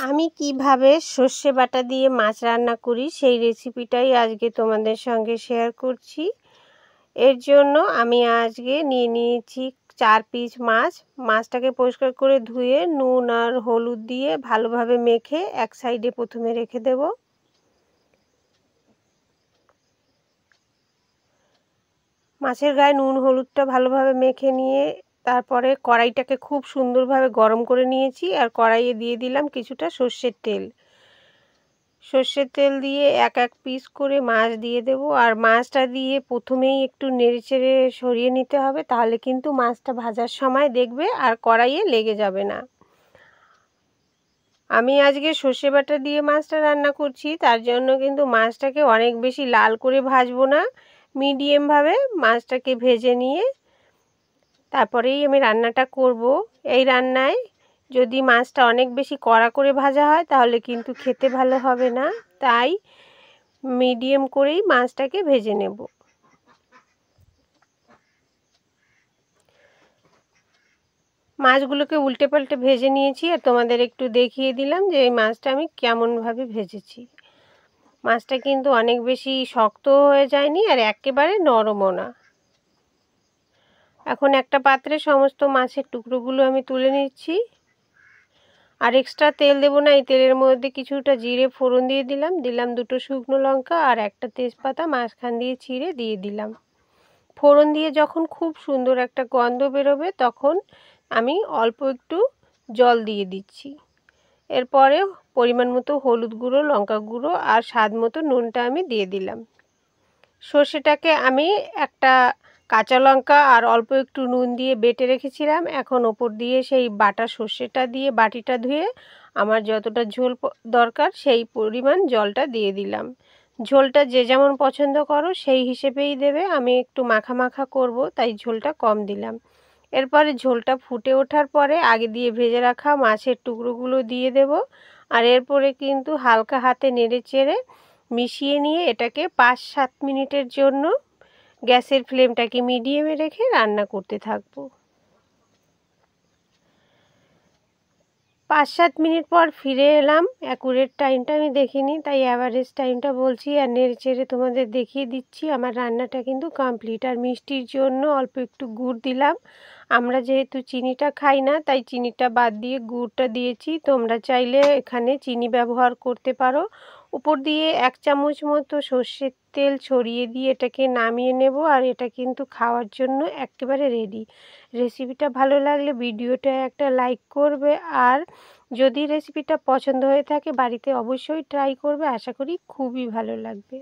আমি কিভাবে সর্ষে বাটা দিয়ে মাছ রান্না করি সেই রেসিপিটাই আজকে তোমাদের সঙ্গে শেয়ার করছি। এর জন্য আমি আজকে নিয়ে নিয়েছি 4 পিস মাছ। মাছটাকে পরিষ্কার করে ধুয়ে নুন আর হলুদ দিয়ে ভালোভাবে মেখে এক সাইডে প্রথমে রেখে দেব। মাছের গায়ে নুন হলুদটা ভালোভাবে মেখে নিয়ে তারপরে কড়াইটাকে খুব সুন্দরভাবে গরম করে নিয়েছি আর কড়াইয়ে দিয়ে দিলাম কিছুটা সর্ষের তেল। সর্ষের তেল দিয়ে এক এক পিস করে মাছ দিয়ে দেব আর মাছটা দিয়ে প্রথমেই একটু নেড়েচেড়ে সরিয়ে নিতে হবে, তাহলে কিন্তু মাছটা ভাজার সময় দেখবে আর কড়াইয়ে লেগে যাবে না। আমি আজকে সর্ষে বাটা দিয়ে মাছটা রান্না করছি, তার জন্য কিন্তু মাছটাকে অনেক বেশি লাল করে ভাজবো না, মিডিয়ামভাবে মাছটাকে ভেজে নিয়ে তারপরেই আমি রান্নাটা করব। এই রান্নায় যদি মাছটা অনেক বেশি কড়া করে ভাজা হয় তাহলে কিন্তু খেতে ভালো হবে না, তাই মিডিয়াম করেই মাছটাকে ভেজে নেব। মাছগুলোকে উল্টে পাল্টে ভেজে নিয়েছি আর তোমাদের একটু দেখিয়ে দিলাম যে এই মাছটা আমি কেমনভাবে ভেজেছি। মাছটা কিন্তু অনেক বেশি শক্ত হয়ে যায়নি আর একেবারে নরমও না। এখন একটা পাত্রে সমস্ত মাছের টুকরোগুলো আমি তুলে নিচ্ছি আর এক্সট্রা তেল দেব না। এই তেলের মধ্যে কিছুটা জিরে ফোড়ন দিয়ে দিলাম দুটো শুকনো লঙ্কা আর একটা তেজপাতা মাঝখান দিয়ে ছিঁড়ে দিয়ে দিলাম। ফোড়ন দিয়ে যখন খুব সুন্দর একটা গন্ধ বেরোবে তখন আমি অল্প একটু জল দিয়ে দিচ্ছি। এরপরে পরিমাণ মতো হলুদ গুঁড়ো, লঙ্কা গুঁড়ো আর স্বাদ মতো নুনটা আমি দিয়ে দিলাম। সর্ষেটাকে আমি একটা কাঁচা লঙ্কা আর অল্প একটু নুন দিয়ে বেটে রেখেছিলাম। এখন ওপর দিয়ে সেই বাটা সর্ষেটা দিয়ে বাটিটা ধুয়ে আমার যতটা ঝোল দরকার সেই পরিমাণ জলটা দিয়ে দিলাম। ঝোলটা যে যেমন পছন্দ করো সেই হিসেবেই দেবে। আমি একটু মাখা মাখা করব তাই ঝোলটা কম দিলাম। এরপরে ঝোলটা ফুটে ওঠার পরে আগে দিয়ে ভেজে রাখা মাছের টুকরোগুলো দিয়ে দেব আর এরপরে কিন্তু হালকা হাতে নেড়ে চেড়ে মিশিয়ে নিয়ে এটাকে 5-7 মিনিটের জন্য গ্যাসের ফ্লেমটাকে মিডিয়ামে রেখে রান্না করতে থাকবো। 5-7 মিনিট পর ফিরে এলাম। অ্যাকুরেট টাইমটা আমি দেখিনি তাই অ্যাভারেজ টাইমটা বলছি আর নেড়ে চেড়ে তোমাদের দেখিয়ে দিচ্ছি। আমার রান্নাটা কিন্তু কমপ্লিট। আর মিষ্টির জন্য অল্প একটু গুড় দিলাম। আমরা যেহেতু চিনিটা খাই না তাই চিনিটা বাদ দিয়ে গুড়টা দিয়েছি। তোমরা চাইলে এখানে চিনি ব্যবহার করতে পারো। উপর দিয়ে 1 চামচ মতো সর্ষের তেল ছড়িয়ে দিয়ে এটাকে নামিয়ে নেব আর এটা কিন্তু খাওয়ার জন্য একেবারে রেডি। রেসিপিটা ভালো লাগলে ভিডিওটা একটা লাইক করবে আর যদি রেসিপিটা পছন্দ হয়ে থাকে বাড়িতে অবশ্যই ট্রাই করবে। আশা করি খুবই ভালো লাগবে।